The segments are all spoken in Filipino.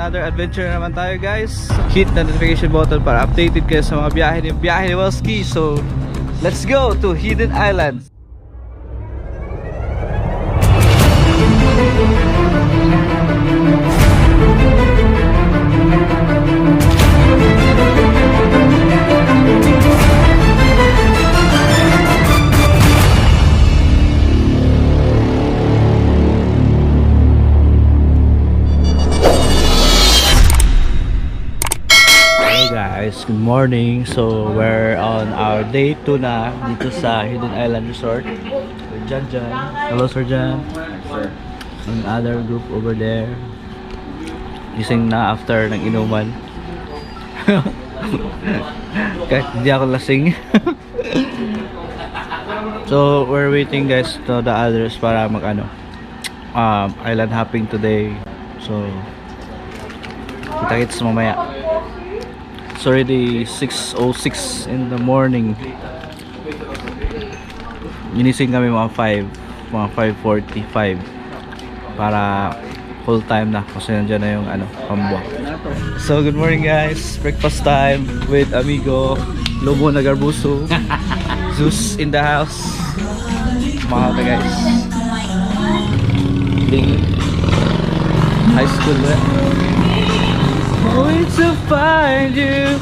another adventure naman tayo guys. Hit the notification button para updated kayo sa mga biyahe ni Welski. So let's go to Hidden Islands. Guys, good morning. So we're on our day 2 na dito sa Hidden Island Resort with Jan. Hello Sir Jan. And other group over there gising na after ng inuman. Kahit hindi ako lasing. So we're waiting guys to the others para mag island hopping today. So kita-kits mamaya. It's already 6:06 in the morning. Ginising kami mga 5:45 para full time na kasi nandiyan na yung pambuak. So good morning guys, breakfast time with amigo Lobo na Garbuso. Zeus in the house. Mahal na guys. High school na. Wait to find you.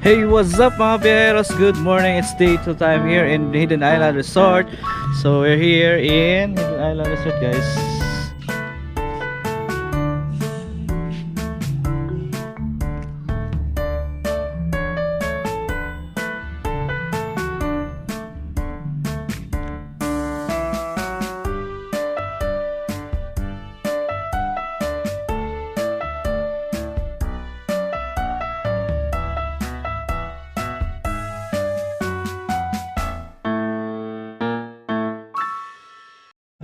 Hey, what's up mga biyeros? Good morning, it's day 2 time here in Hidden Island Resort. So we're here in Hidden Island Resort guys.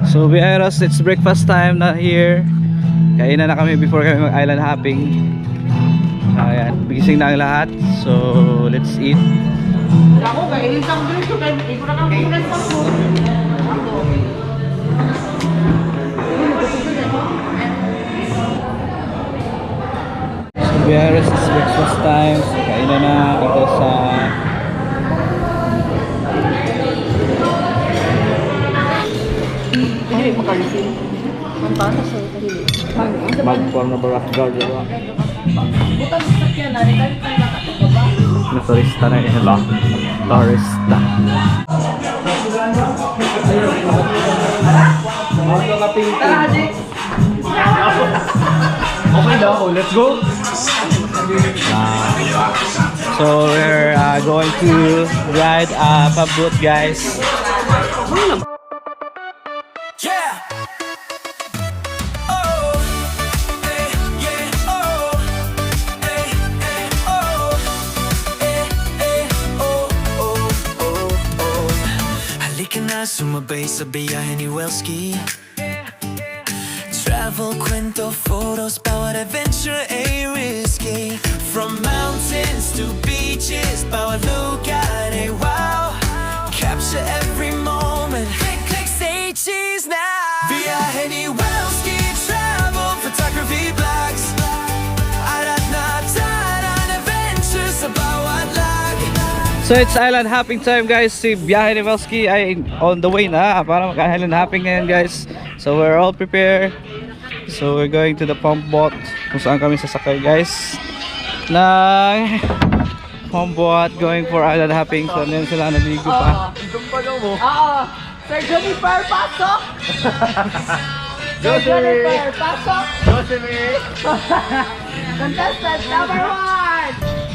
So biyeros, it's breakfast time na here. Kainan na kami before kami mag island hopping. Ayan, bigising na ang lahat. So let's eat. Ako kainin sang dito kay iko na kang kunan sa food. So biyeros, it's breakfast time. So kainan na ito sa Magform na barak guard diba? Bukan sakyan na rin tayo nakatubaba. Na turista na yun ba? Turista. Okay daw, let's go. So we're going to ride a boat guys. Yeah. Sumabay sa biyahe ni Welski. Travel, kwento, photos, bawat adventure ay risky. From mountains to beaches, bawat lugar ay wow. Capture every moment, click, click, say cheese now. Biyahe ni Welski, travel, photography, vlogs. Arat na taran, adventures sa bawat lag. So it's island hopping time guys. Si biyahe ni Welski ay on the way na para mag-island hopping ngayon guys. So we're all prepared. So we're going to the pump boat kung saan kami sasakay guys ng pump boat going for island hopping. So ngayon sila naligo pa. Sir Jennifer, pasok! Sir Jennifer, pasok! Contestant number 1!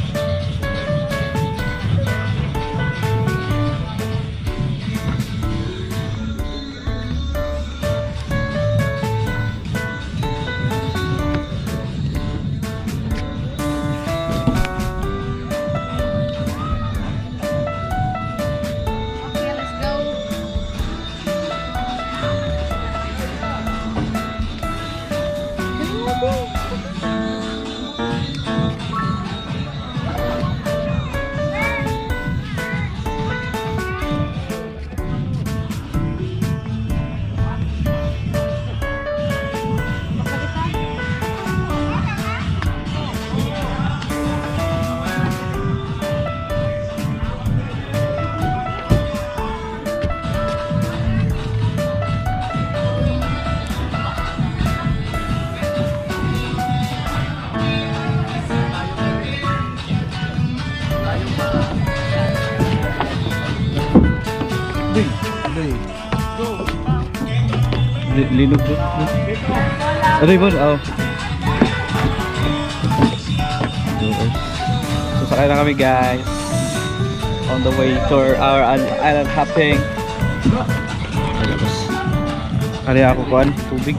Linog doon. Ano yun? Oh. So sakay na kami guys. On the way to our island hopping. Kali ako kuan, tubig.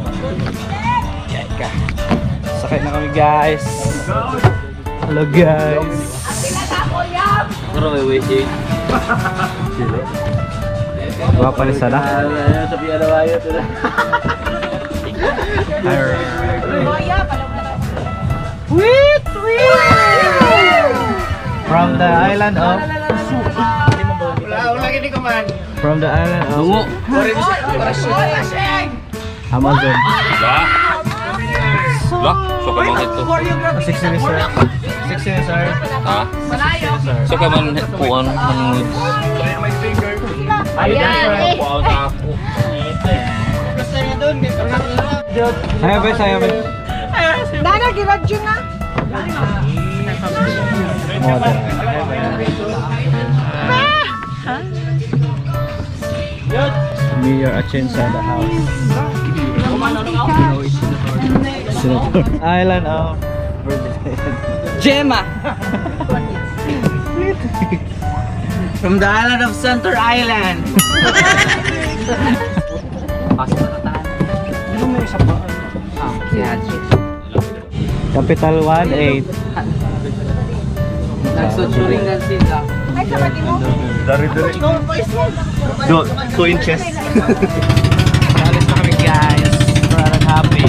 Yan ka. Sakay na kami guys. Hello guys. Pero may waiting. Gua pa ni sana. Sabi ano ayo tu dah. Sweet, sweet! From the island of Wala gini ko man. From the island of Amazon. Lah. Lah, so ka man ito. 60 sir. 60 sir. Ha? So ka man puan ng puan sa ako. Ayo guys, ayo guys. Dana, giradyo na. Model. Mayor Atienza in the house. Senator. Island of Gemma from the island of Center Island. Capital 18. Nagsusuringan sila. Ay, sa pati mo. Do 2 inches. Alis na kami guys. Para happy.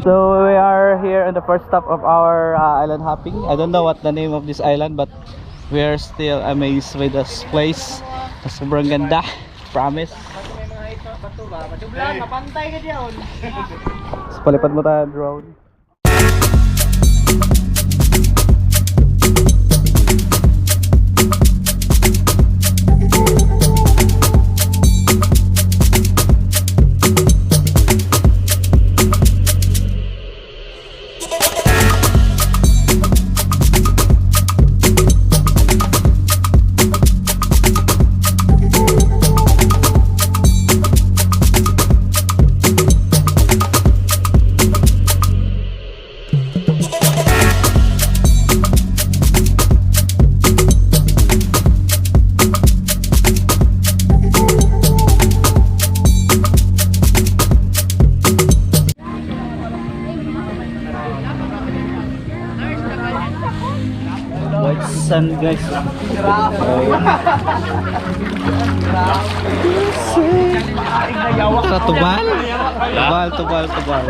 So we are here in the first stop of our island hopping. I don't know what the name of this island, but we are still amazed with this place. Sobrang ganda, promise. So, palipad mo tayo drone. White sun guys. Tara, tubal. Tubal.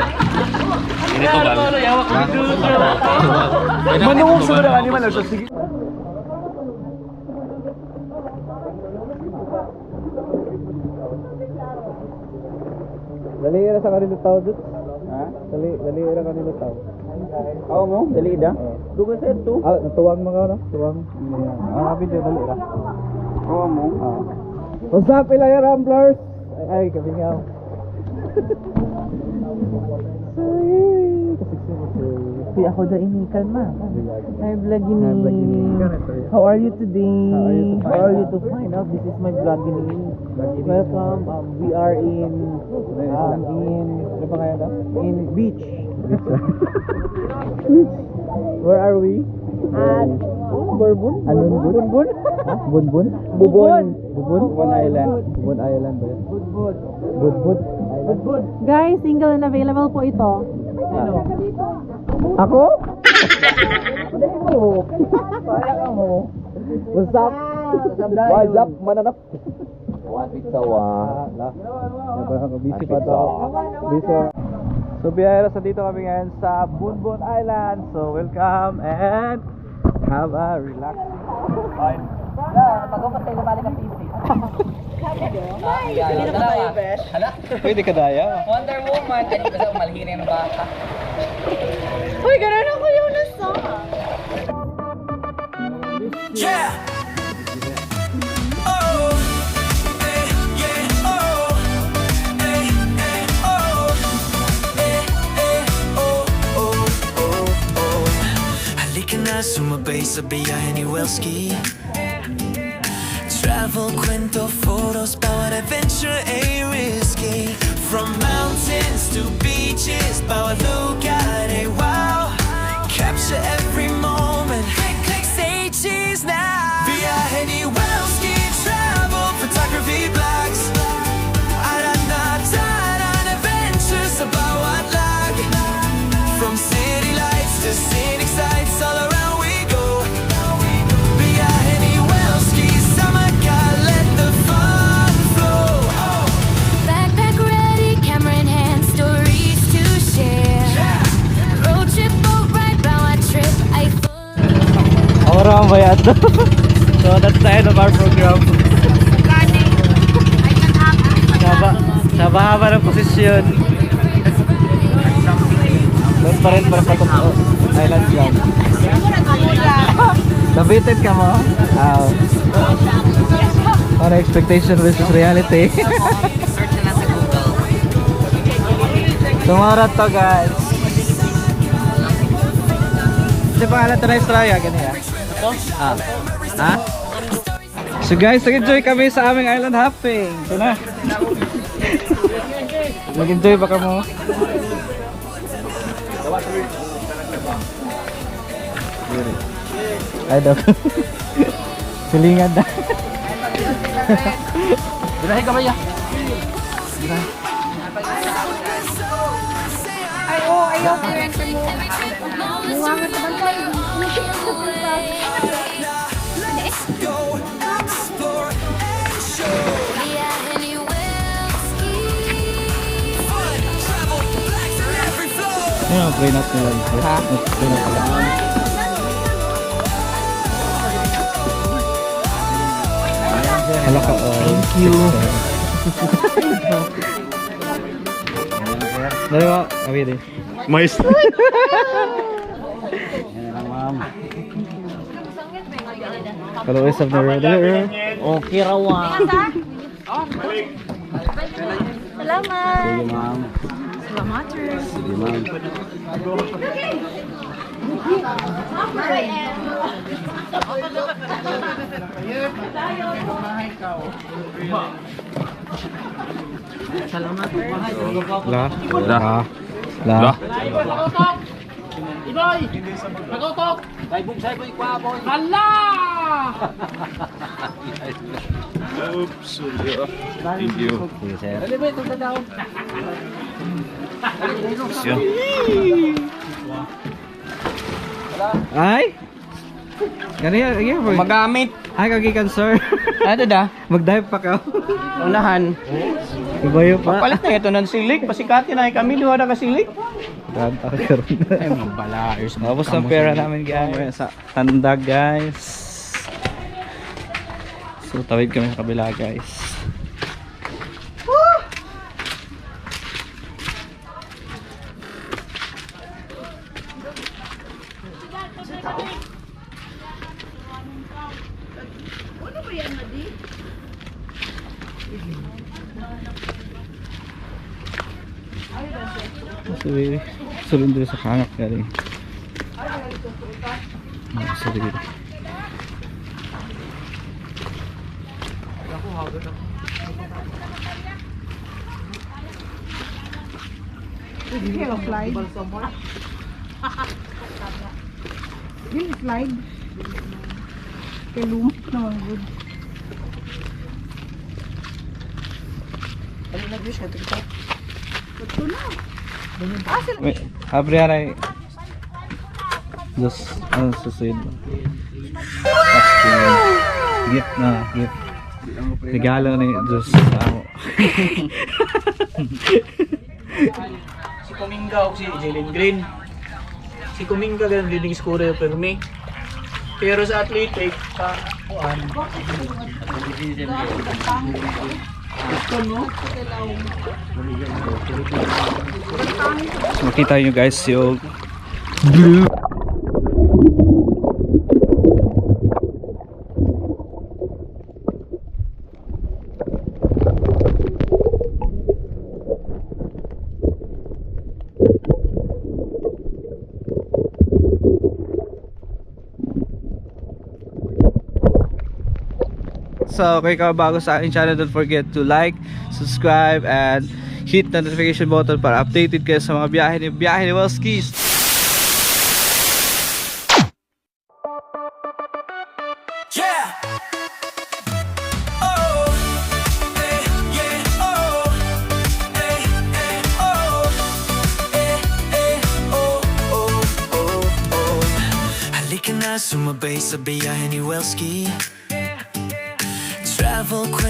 Ini tubal. Manungog sa mga animal. Sige. Dali ra sa kanila tao dut. Ha? Dali ra kanila tao. Oo mo, dali da. Dugan sa ito. Ah, natuwang mga ano? Tuwang. Ah, video dali ra. Oo mo. Ah. What's up, Ilaya Ramblers? Ay, kabingaw. Si ako da ini kalma. Hi vlogini. How are you today? How are you to find out this is my vlogini? Welcome. We are in Ano pa kaya daw? in beach. Where are we? At Bourbon? Anong bun? Bourbon? Bunbun? Bubon. Bubon Island. Bubon Island ba yun? Budbud. Bourbon. Guys, single and available po ito. Ako? Kaya mo. What's up? What's up, mananap? Busy pa to. Busy. So biyahera sa dito kami ngayon sa Bunbun Island. So welcome and have a relaxing time. Pwede ka daya. Wonder Woman. Kani ba sa malhiri ng baka? Uy, ganun ako yung nasa. Yeah. Oh. Hey, yeah. Oh. Hey, hey, oh. Hey, hey, oh, oh, oh, oh. Halika na, sumabay sa biyahe ni Welski. Travel, kwento, photos, bawat adventure ay risky. From mountains to beaches, bawat lugar ay wow. Capture every moment. Click, click, say cheese now. Biyahe ni Welski, travel, photography, vlogs. Aranatan, adventures sa bawat lag. From city lights to scenic sights, all around we go. Biyahe ni Welski, sama ka, let the fun flow. Oh. Backpack ready, camera in hand, stories to share. Road trip, boat ride, bawat trip ay full. Orang bayad. So that's the end of our program. Sa haba ng posisyon. Doon pa rin para sa Island Club. Nabitin ka mo? Para expectation versus reality. Tumarat to guys. Kasi pangalan to na Australia, ganyan. Ha? So guys, nag-enjoy kami sa aming island hopping. Ito na. Nag-enjoy ba ka mo? Ay daw. Silingan na. Birahe ka ba ya? Ay, oh, ayaw ko rin mo. Muwangan ka ba tayo? Go, explore, and show. Biyahe ni Welski. Fun, travel, relax in every flow. Ano, play not nila. Ha? Play not nila. Hala ka, thank you. Dali mo, kami din. Mais. Followers of the road. Okay rawa. Salamat. Sige ma'am. Salamat, sir. Sige ma'am. Salamat. La. La. La. La. Oops, sorry. Thank you. Sige sir. Ay? Ganyan, ganyan boy. Magamit. Ay, kagikan sir. Ano da? Mag-dive pa ka. Unahan. Ibayo pa. Palit na ito ng silik. Pasikati na kami. Duha na ka silik. Ganta ka karon. Ay, magbalayos. Tapos ng pera namin guys. Sa tanda guys. So tawid kami sa kabila guys. Sorry, sulun dito sa kangak galing. Sorry dito. Hello, slide. Dili slide. Kay lumot naman good. Wait, abre aray. Just susunod. Gift na, gift. Regalo ni Diyos sa ako. Si Kuminga o si Jalen Green. Si Kuminga ganun leading scorer pero me. Pero sa athletic, sa kuan. Makita nyo guys yung blue. So, kung ikaw bago sa aking channel, don't forget to like, subscribe, and hit the notification button para updated kayo sa mga biyahe ni Welskis. Yeah. Oh, eh, yeah, oh, eh, oh, eh, oh, oh, oh, oh. Halika na, sumabay sa biyahe ni Welski. Travel quick.